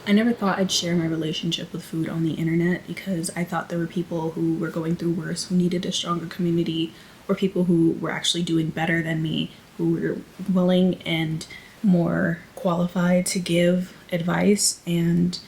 I never thought I'd share my relationship with food on the internet because I thought there were people who were going through worse, who needed a stronger community, or people who were actually doing better than me, who were willing and more qualified to give advice. And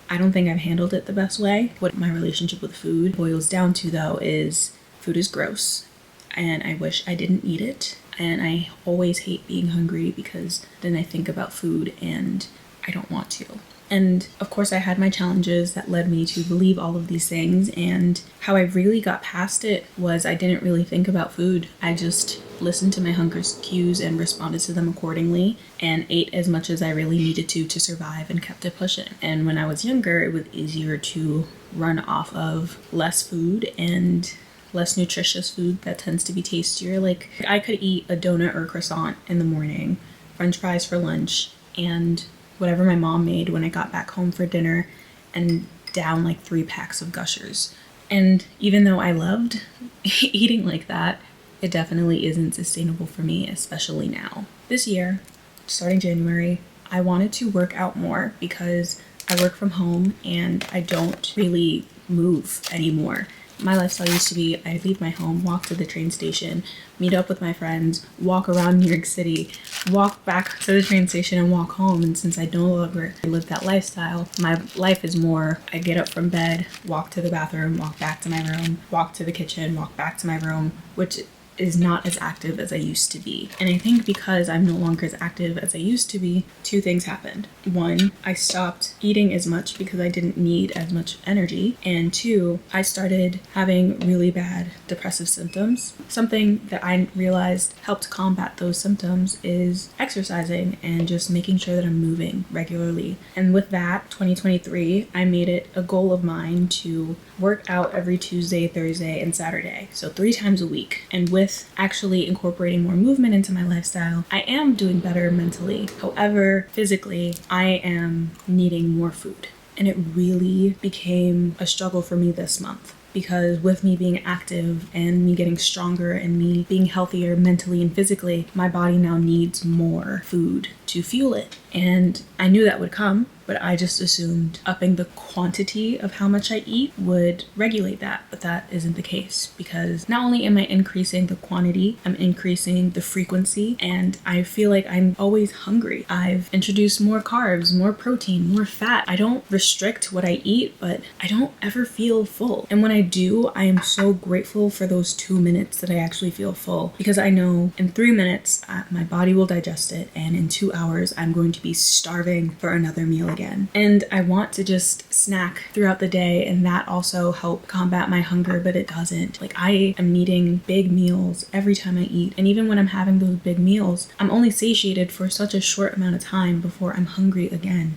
I don't think I've handled it the best way. What my relationship with food boils down to, though, is food is gross and I wish I didn't eat it. And I always hate being hungry because then I think about food and I don't want to. And of course I had my challenges that led me to believe all of these things, and how I really got past it was I didn't really think about food. I just listened to my hunger cues and responded to them accordingly and ate as much as I really needed to survive and kept it pushing. And when I was younger, it was easier to run off of less food and less nutritious food that tends to be tastier. Like I could eat a donut or a croissant in the morning, french fries for lunch, and whatever my mom made when I got back home for dinner, and down like 3 packs of Gushers. And even though I loved eating like that, it definitely isn't sustainable for me, especially now. This year, starting January, I wanted to work out more because I work from home and I don't really move anymore. My lifestyle used to be I leave my home, walk to the train station, meet up with my friends, walk around New York City, walk back to the train station and walk home. And since I no longer live that lifestyle, my life is more I get up from bed, walk to the bathroom, walk back to my room, walk to the kitchen, walk back to my room, which is not as active as I used to be. And I think because I'm no longer as active as I used to be, 2 things happened. 1, I stopped eating as much because I didn't need as much energy. And 2, I started having really bad depressive symptoms. Something that I realized helped combat those symptoms is exercising and just making sure that I'm moving regularly. And with that, 2023, I made it a goal of mine to work out every Tuesday, Thursday, and Saturday. So 3 times a week. And with actually incorporating more movement into my lifestyle, I am doing better mentally. However, physically, I am needing more food. And it really became a struggle for me this month, because with me being active and me getting stronger and me being healthier mentally and physically, my body now needs more food to fuel it. And I knew that would come, but I just assumed upping the quantity of how much I eat would regulate that. But that isn't the case, because not only am I increasing the quantity, I'm increasing the frequency, and I feel like I'm always hungry. I've introduced more carbs, more protein, more fat. I don't restrict what I eat, but I don't ever feel full. And when I do, I am so grateful for those 2 minutes that I actually feel full, because I know in 3 minutes, my body will digest it, and in 2 hours, I'm going to be starving for another meal again. And I want to just snack throughout the day, and that also help combat my hunger, but it doesn't. Like, I am needing big meals every time I eat, and even when I'm having those big meals, I'm only satiated for such a short amount of time before I'm hungry again.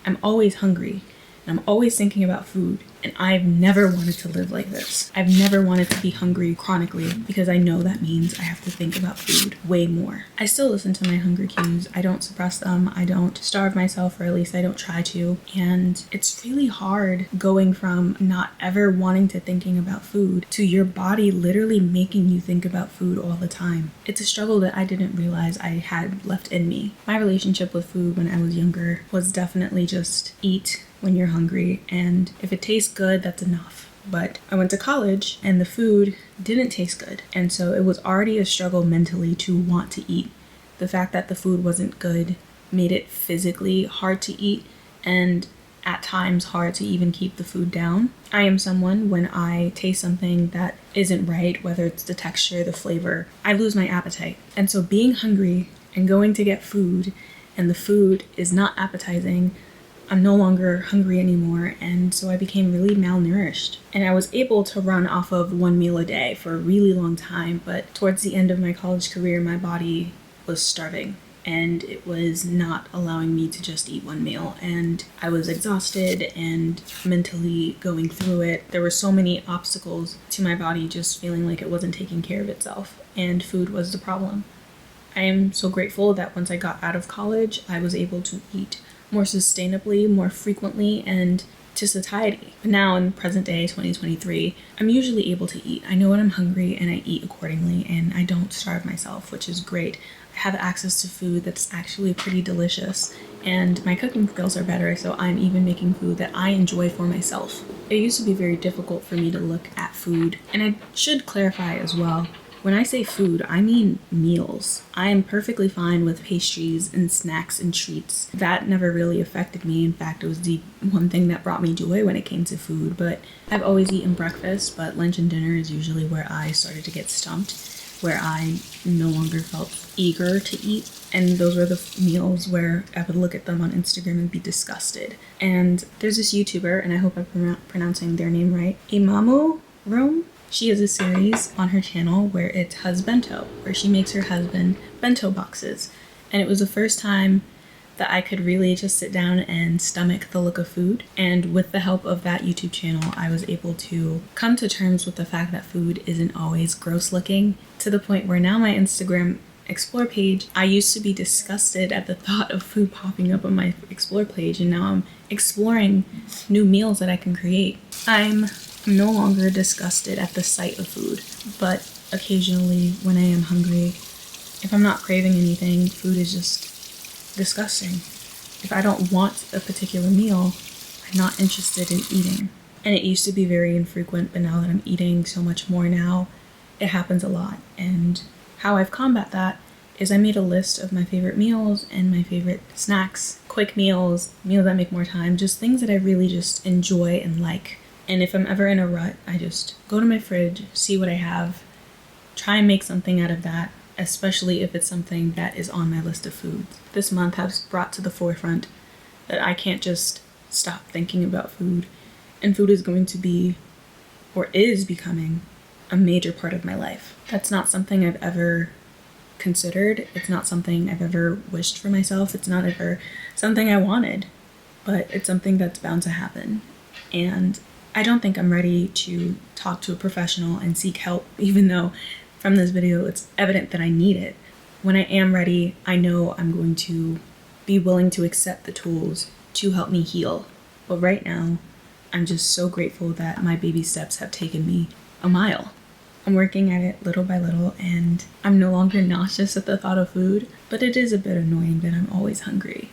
I'm always hungry, and I'm always thinking about food. And I've never wanted to live like this. I've never wanted to be hungry chronically, because I know that means I have to think about food way more. I still listen to my hunger cues. I don't suppress them. I don't starve myself, or at least I don't try to. And it's really hard going from not ever wanting to thinking about food to your body literally making you think about food all the time. It's a struggle that I didn't realize I had left in me. My relationship with food when I was younger was definitely just eat when you're hungry, and if it tastes good, that's enough. But I went to college and the food didn't taste good, and so it was already a struggle mentally to want to eat. The fact that the food wasn't good made it physically hard to eat, and at times hard to even keep the food down. I am someone, when I taste something that isn't right, whether it's the texture, the flavor, I lose my appetite. And so being hungry and going to get food, and the food is not appetizing, I'm no longer hungry anymore, and so I became really malnourished. And I was able to run off of 1 meal a day for a really long time, but towards the end of my college career, my body was starving, and it was not allowing me to just eat 1 meal. And I was exhausted and mentally going through it. There were so many obstacles to my body just feeling like it wasn't taking care of itself, and food was the problem. I am so grateful that once I got out of college, I was able to eat more sustainably, more frequently, and to satiety. But now in present day 2023, I'm usually able to eat. I know when I'm hungry and I eat accordingly, and I don't starve myself, which is great. I have access to food that's actually pretty delicious, and my cooking skills are better, so I'm even making food that I enjoy for myself. It used to be very difficult for me to look at food, and I should clarify as well, when I say food, I mean meals. I am perfectly fine with pastries and snacks and treats. That never really affected me. In fact, it was the one thing that brought me joy when it came to food. But I've always eaten breakfast, but lunch and dinner is usually where I started to get stumped, where I no longer felt eager to eat. And those were the meals where I would look at them on Instagram and be disgusted. And there's this YouTuber, and I hope I'm pronouncing their name right, Imamu Room. She has a series on her channel where it's Husbento, where she makes her husband bento boxes. And it was the first time that I could really just sit down and stomach the look of food. And with the help of that YouTube channel, I was able to come to terms with the fact that food isn't always gross looking, to the point where now my Instagram Explore page, I used to be disgusted at the thought of food popping up on my Explore page, and now I'm exploring new meals that I can create. I'm no longer disgusted at the sight of food, but occasionally when I am hungry, if I'm not craving anything, food is just disgusting. If I don't want a particular meal, I'm not interested in eating. And it used to be very infrequent, but now that I'm eating so much more now, it happens a lot. And how I've combat that is I made a list of my favorite meals and my favorite snacks, quick meals, meals that make more time, just things that I really just enjoy and like. And if I'm ever in a rut, I just go to my fridge, see what I have, try and make something out of that, especially if it's something that is on my list of foods. This month has brought to the forefront that I can't just stop thinking about food, and food is going to be, or is becoming, a major part of my life. That's not something I've ever considered. It's not something I've ever wished for myself. It's not ever something I wanted, but it's something that's bound to happen. And I don't think I'm ready to talk to a professional and seek help, even though from this video it's evident that I need it. When I am ready, I know I'm going to be willing to accept the tools to help me heal. But right now, I'm just so grateful that my baby steps have taken me a mile. I'm working at it little by little, and I'm no longer nauseous at the thought of food, but it is a bit annoying that I'm always hungry.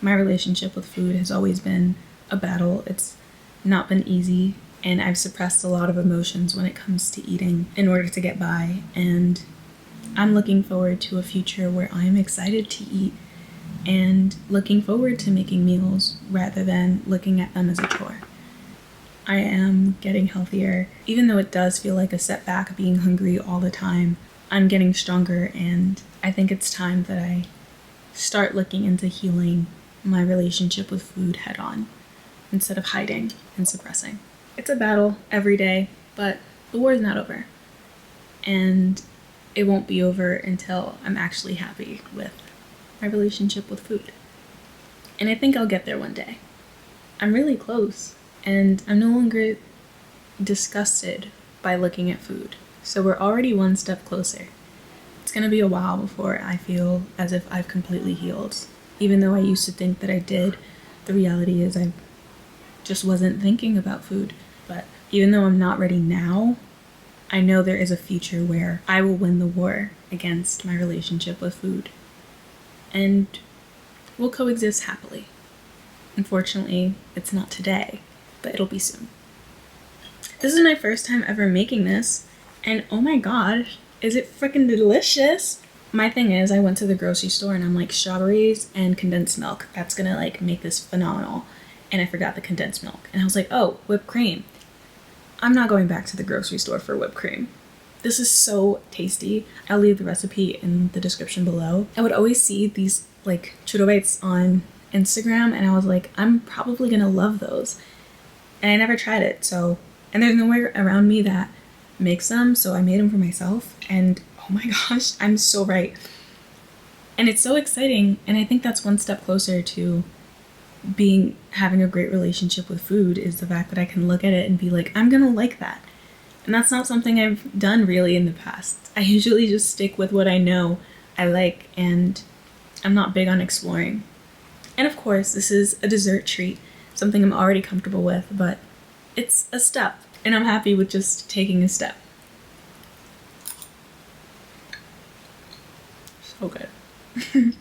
My relationship with food has always been a battle. It's not been easy, and I've suppressed a lot of emotions when it comes to eating in order to get by, and I'm looking forward to a future where I'm excited to eat and looking forward to making meals rather than looking at them as a chore. I am getting healthier, even though it does feel like a setback being hungry all the time. I'm getting stronger, and I think it's time that I start looking into healing my relationship with food head on, instead of hiding and suppressing. It's a battle every day, but the war is not over. And it won't be over until I'm actually happy with my relationship with food. And I think I'll get there one day. I'm really close, and I'm no longer disgusted by looking at food. So we're already one step closer. It's gonna be a while before I feel as if I've completely healed. Even though I used to think that I did, the reality is I just wasn't thinking about food. But even though I'm not ready now, I know there is a future where I will win the war against my relationship with food. And we'll coexist happily. Unfortunately, it's not today, but it'll be soon. This is my first time ever making this, and oh my gosh, is it freaking delicious? My thing is, I went to the grocery store and I'm like, strawberries and condensed milk, that's gonna like make this phenomenal. And I forgot the condensed milk, and I was like, oh, whipped cream. I'm not going back to the grocery store for whipped cream. This is so tasty. I'll leave the recipe in the description below. I would always see these like churro bites on Instagram, and I was like, I'm probably gonna love those. And I never tried it, so, and there's nowhere around me that makes them, so I made them for myself, and oh my gosh, I'm so right. And it's so exciting, and I think that's one step closer to having a great relationship with food, is the fact that I can look at it and be like, I'm gonna like that. And that's not something I've done really in the past. I usually just stick with what I know I like, and I'm not big on exploring. And of course, this is a dessert treat, something I'm already comfortable with, but it's a step, and I'm happy with just taking a step. So good.